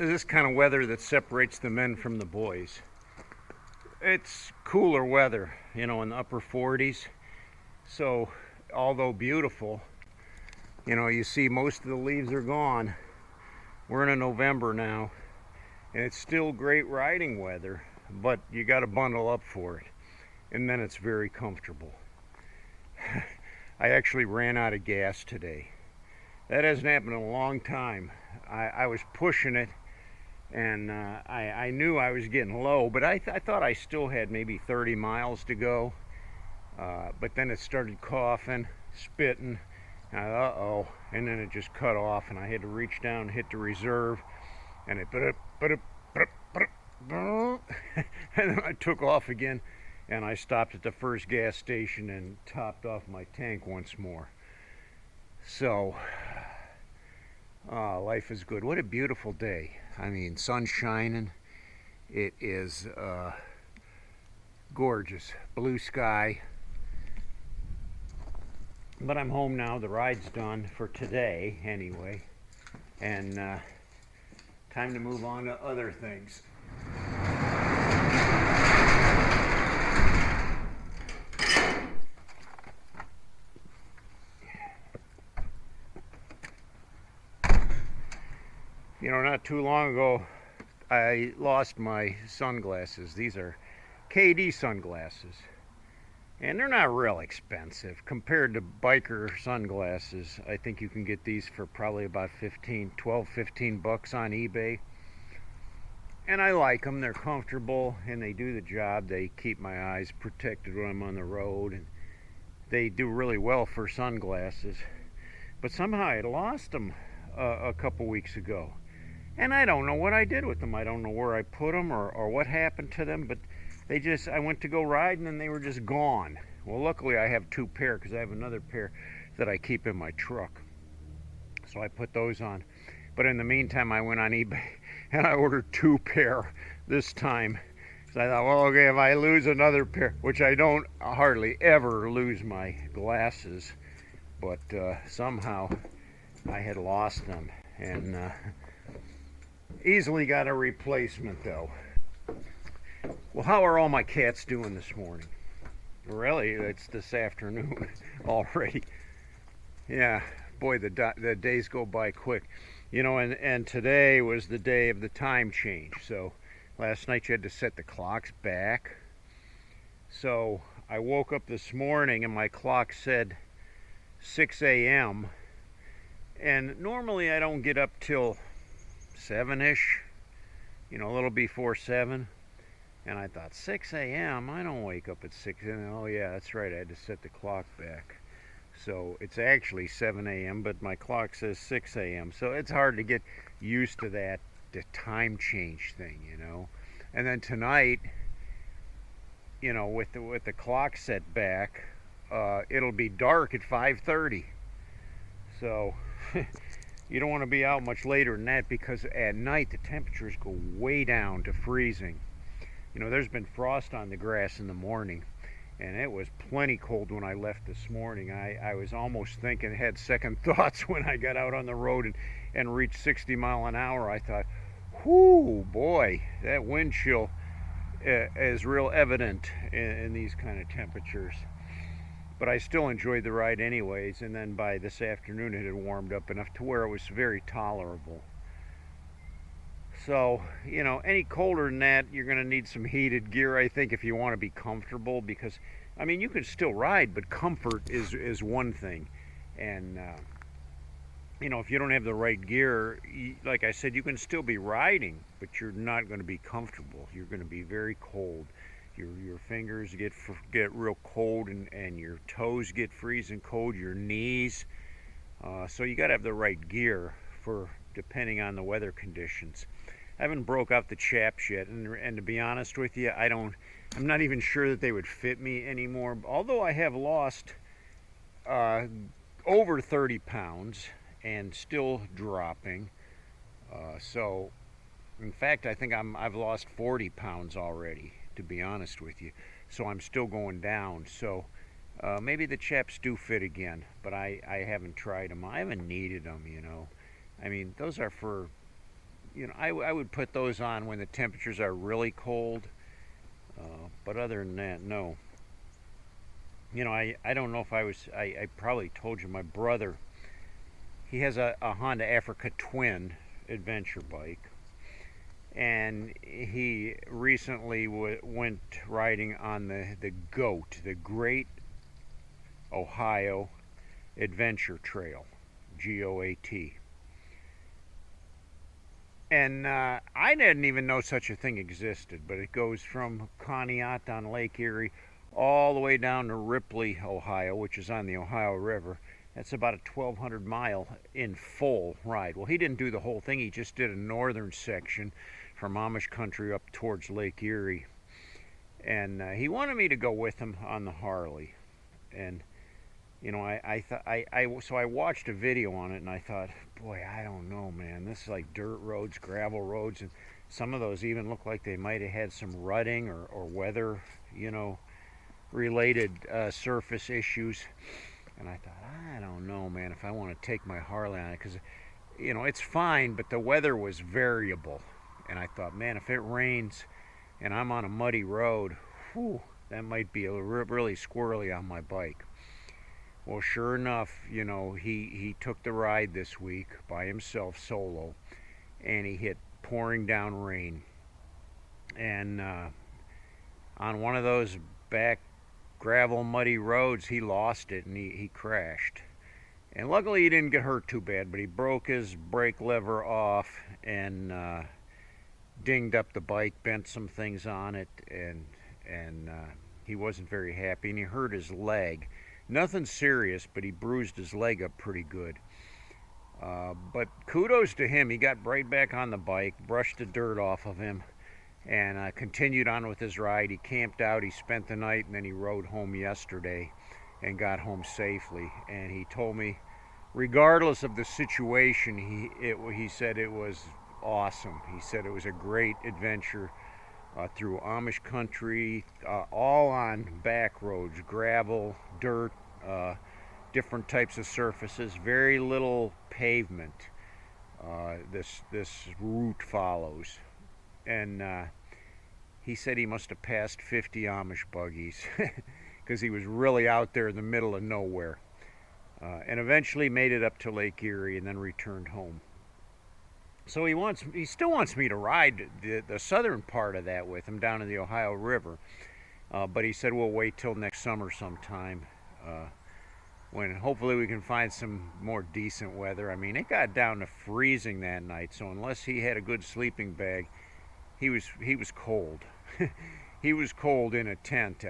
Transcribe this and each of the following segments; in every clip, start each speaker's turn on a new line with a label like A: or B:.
A: this kind of weather that separates the men from the boys. It's cooler weather, you know, in the upper 40s. So, although beautiful, you know, you see most of the leaves are gone. We're in November now, and it's still great riding weather, but you got to bundle up for it. And then it's very comfortable. I actually ran out of gas today. That hasn't happened in a long time. I was pushing it, and I knew I was getting low, but I thought I still had maybe 30 miles to go. But then it started coughing, spitting, uh-oh, and then it just cut off, and I had to reach down and hit the reserve, and it and then I took off again, and I stopped at the first gas station and topped off my tank once more. So, life is good. What a beautiful day. I mean, sun's shining. It is gorgeous. Blue sky. But I'm home now. The ride's done for today, anyway. And time to move on to other things. You know, not too long ago, I lost my sunglasses. These are KD sunglasses. And they're not real expensive compared to biker sunglasses. I think you can get these for probably about 15 bucks on eBay. And I like them. They're comfortable and they do the job. They keep my eyes protected when I'm on the road, and they do really well for sunglasses. But somehow I lost them a couple weeks ago. And I don't know what I did with them. I don't know where I put them or what happened to them, but I went to go riding and they were just gone. Well, luckily I have two pair because I have another pair that I keep in my truck. So I put those on. But in the meantime, I went on eBay and I ordered two pair this time. So I thought, well, okay, if I lose another pair, which I don't hardly ever lose my glasses, but somehow I had lost them. And easily got a replacement though. Well, how are all my cats doing this morning? Really, it's this afternoon already. Yeah, boy, the days go by quick. You know, and today was the day of the time change. So last night you had to set the clocks back. So I woke up this morning and my clock said 6 a.m. And normally I don't get up till 7-ish, you know, a little before 7. And I thought, 6 a.m.? I don't wake up at 6. And oh yeah, that's right, I had to set the clock back. So it's actually 7 a.m., but my clock says 6 a.m. So it's hard to get used to that, the time change thing, you know. And then tonight, you know, with the clock set back, it'll be dark at 5:30. So you don't want to be out much later than that, because at night the temperatures go way down to freezing. You know, there's been frost on the grass in the morning, and it was plenty cold when I left this morning. I was almost thinking, had second thoughts when I got out on the road and reached 60 mile an hour. I thought, whoo, boy, that wind chill is real evident in these kind of temperatures. But I still enjoyed the ride anyways, and then by this afternoon it had warmed up enough to where it was very tolerable. So, you know, any colder than that, you're going to need some heated gear, I think, if you want to be comfortable, because, I mean, you can still ride, but comfort is one thing. And, you know, if you don't have the right gear, like I said, you can still be riding, but you're not going to be comfortable. You're going to be very cold. Your fingers get real cold, and your toes get freezing cold, your knees. So you got to have the right gear for depending on the weather conditions. I haven't broke out the chaps yet, and to be honest with you, I'm not even sure that they would fit me anymore. Although I have lost over 30 pounds and still dropping. So, in fact, I think I've lost 40 pounds already, to be honest with you. So I'm still going down. So maybe the chaps do fit again, but I haven't tried them. I haven't needed them, you know. I mean, those are for I would put those on when the temperatures are really cold. But other than that, no. I don't know if I probably told you, my brother, he has a Honda Africa Twin adventure bike. And he recently went riding on the GOAT, the Great Ohio Adventure Trail, GOAT. And I didn't even know such a thing existed, but it goes from Conneaut on Lake Erie all the way down to Ripley, Ohio, which is on the Ohio River. That's about a 1,200 mile in full ride. Well, he didn't do the whole thing. He just did a northern section from Amish country up towards Lake Erie. And he wanted me to go with him on the Harley. And so I watched a video on it, and I thought, boy, I don't know, man. This is like dirt roads, gravel roads, and some of those even look like they might have had some rutting or weather, related surface issues. And I thought, I don't know, man, if I want to take my Harley on it, because, it's fine, but the weather was variable. And I thought, man, if it rains and I'm on a muddy road, whew, that might be really squirrely on my bike. Well, sure enough, he took the ride this week by himself, solo, and he hit pouring down rain. And on one of those back gravel muddy roads, he lost it and he crashed. And luckily he didn't get hurt too bad, but he broke his brake lever off and dinged up the bike, bent some things on it, and he wasn't very happy, and he hurt his leg. Nothing serious, but he bruised his leg up pretty good. But kudos to him. He got right back on the bike, brushed the dirt off of him, and continued on with his ride. He camped out, he spent the night, and then he rode home yesterday and got home safely. And he told me, regardless of the situation, he said it was awesome. He said it was a great adventure through Amish country, all on back roads, gravel, dirt, different types of surfaces, very little pavement. This route follows. And he said he must have passed 50 Amish buggies because he was really out there in the middle of nowhere. And eventually made it up to Lake Erie and then returned home. So he still wants me to ride the southern part of that with him down to the Ohio River. But he said we'll wait till next summer sometime, when hopefully we can find some more decent weather. I mean, it got down to freezing that night, so unless he had a good sleeping bag, he was cold. He was cold in a tent,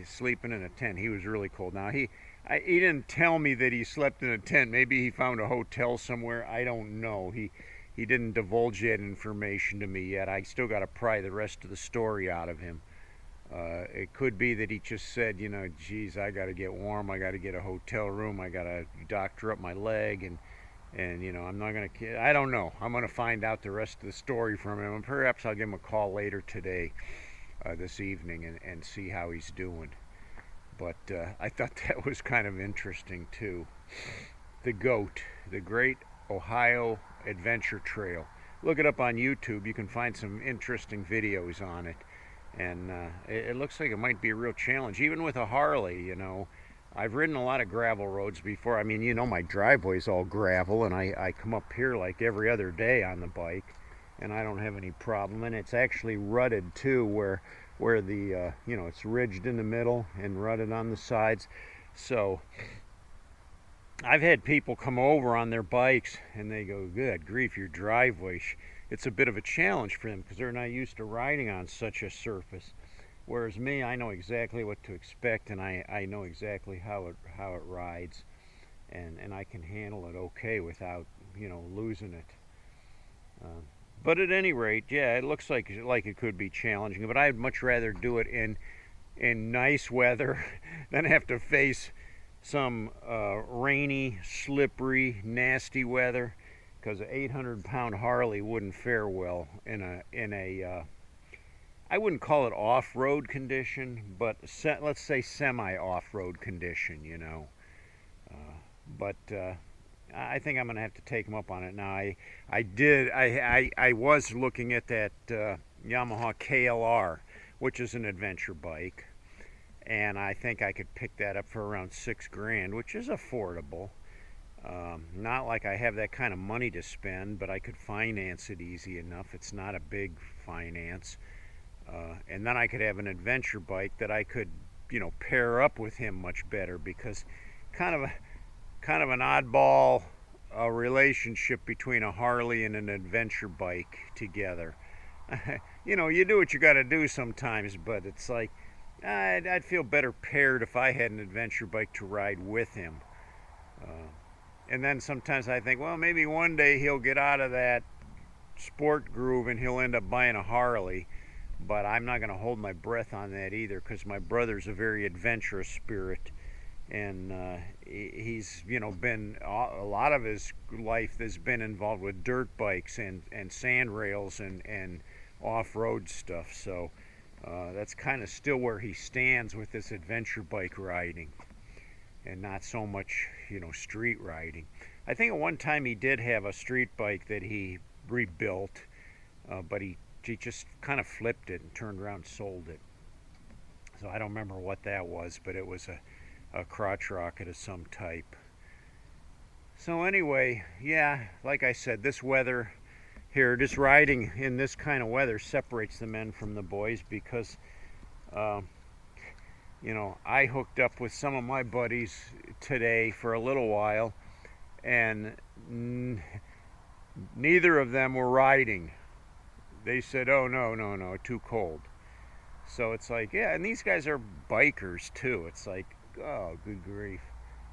A: sleeping in a tent. He was really cold. Now he didn't tell me that he slept in a tent. Maybe he found a hotel somewhere. I don't know. He didn't divulge that information to me yet. I still got to pry the rest of the story out of him. It could be that he just said, geez, I got to get warm. I got to get a hotel room. I got to doctor up my leg, and I'm not going to. I don't know. I'm going to find out the rest of the story from him, and perhaps I'll give him a call later today, this evening, and see how he's doing. But I thought that was kind of interesting too. The GOAT, the Great Ohio Adventure Trail. Look it up on YouTube. You can find some interesting videos on it. And it looks like it might be a real challenge, even with a Harley. I've ridden a lot of gravel roads before. I mean, my driveway's all gravel, and I come up here like every other day on the bike, and I don't have any problem. And it's actually rutted too, where the it's ridged in the middle and rutted on the sides. So I've had people come over on their bikes, and they go, good grief, your driveway. It's a bit of a challenge for them because they're not used to riding on such a surface. Whereas me, I know exactly what to expect, and I know exactly how it rides, and I can handle it okay without losing it. But at any rate, yeah, it looks like it could be challenging. But I'd much rather do it in nice weather than have to face some rainy, slippery, nasty weather. Because an 800-pound Harley wouldn't fare well in a I wouldn't call it off-road condition, but let's say semi-off-road condition, But I think I'm gonna have to take him up on it now. I was looking at that Yamaha KLR, which is an adventure bike, and I think I could pick that up for around 6 grand, which is affordable. Not like I have that kind of money to spend, but I could finance it easy enough. It's not a big finance. And then I could have an adventure bike that I could, pair up with him much better because kind of a, kind of an oddball relationship between a Harley and an adventure bike together. You do what you got to do sometimes, but it's like I'd feel better paired if I had an adventure bike to ride with him. Uh, and then sometimes I think, well, maybe one day he'll get out of that sport groove and he'll end up buying a Harley. But I'm not going to hold my breath on that either because my brother's a very adventurous spirit. And he's, been a lot of his life has been involved with dirt bikes and sand rails and off-road stuff. So that's kind of still where he stands with this adventure bike riding and not so much, street riding. I think at one time he did have a street bike that he rebuilt, but he just kind of flipped it and turned around and sold it. So I don't remember what that was, but it was a crotch rocket of some type. So anyway, yeah, like I said, this weather here, just riding in this kind of weather separates the men from the boys because, uh, I hooked up with some of my buddies today for a little while, and neither of them were riding. They said, "Oh no, no, no, too cold." So it's like, yeah, and these guys are bikers too. It's like, oh, good grief,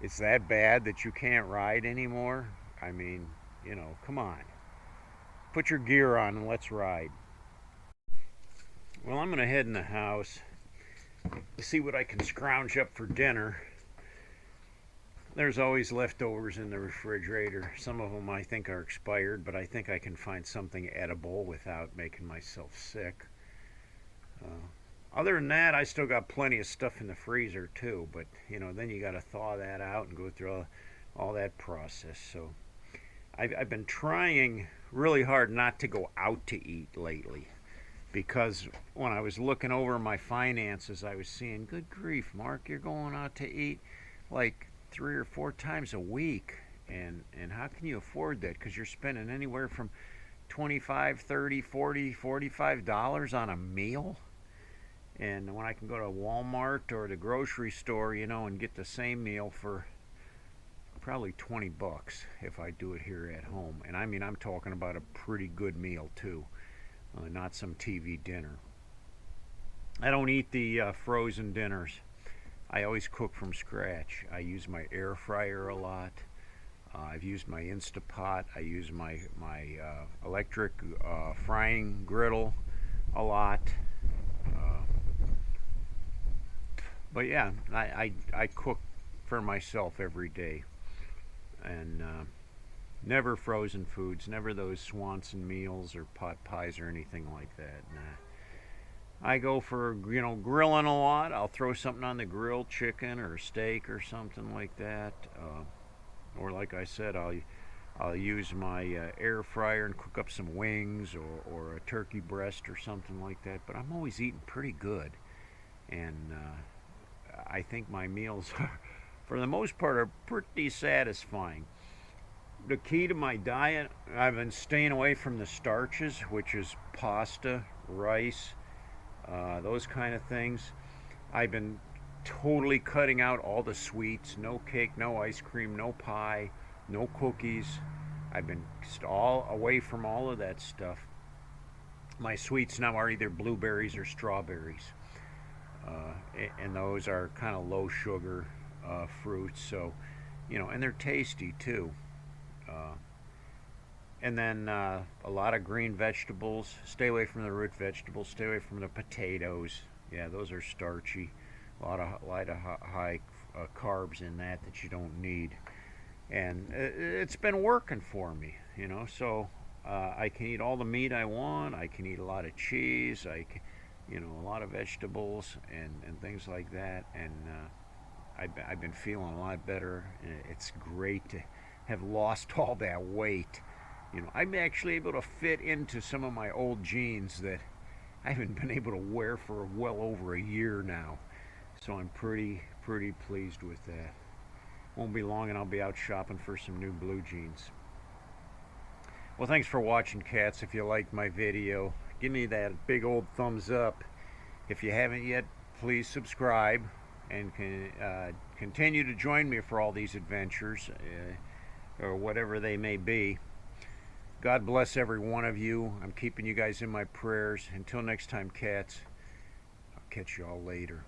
A: it's that bad that you can't ride anymore? I mean, come on, put your gear on and let's ride. Well, I'm gonna head in the house, see what I can scrounge up for dinner. There's always leftovers in the refrigerator. Some of them I think are expired, but I think I can find something edible without making myself sick. Other than that, I still got plenty of stuff in the freezer too, but then you got to thaw that out and go through all that process. So I've been trying really hard not to go out to eat lately because when I was looking over my finances, I was seeing, good grief, Mark, you're going out to eat like 3 or 4 times a week, and how can you afford that? Because you're spending anywhere from 25, 30, 40, $45 on a meal. And when I can go to Walmart or the grocery store, and get the same meal for probably 20 bucks if I do it here at home. And I mean, I'm talking about a pretty good meal too, not some TV dinner. I don't eat the frozen dinners. I always cook from scratch. I use my air fryer a lot. I've used my Instapot. I use my electric frying griddle a lot. Uh, but yeah, I cook for myself every day, and never frozen foods, never those Swanson meals or pot pies or anything like that. Nah. I go for grilling a lot. I'll throw something on the grill, chicken or steak or something like that. Or like I said, I'll use my air fryer and cook up some wings or a turkey breast or something like that. But I'm always eating pretty good, and I think my meals, are, for the most part, are pretty satisfying. The key to my diet, I've been staying away from the starches, which is pasta, rice, those kind of things. I've been totally cutting out all the sweets, no cake, no ice cream, no pie, no cookies. I've been all away from all of that stuff. My sweets now are either blueberries or strawberries, and those are kind of low sugar fruits. So, and they're tasty too. Uh, and then a lot of green vegetables. Stay away from the root vegetables. Stay away from the potatoes. Yeah, those are starchy. A lot of high carbs in that you don't need. And it's been working for me, So I can eat all the meat I want. I can eat a lot of cheese. A lot of vegetables and things like that. And I've been feeling a lot better. It's great to have lost all that weight. You know, I'm actually able to fit into some of my old jeans that I haven't been able to wear for well over a year now. So I'm pretty pleased with that. Won't be long and I'll be out shopping for some new blue jeans. Well, thanks for watching, cats. If you liked my video, give me that big old thumbs up. If you haven't yet, please subscribe and continue to join me for all these adventures, or whatever they may be. God bless every one of you. I'm keeping you guys in my prayers. Until next time, cats, I'll catch you all later.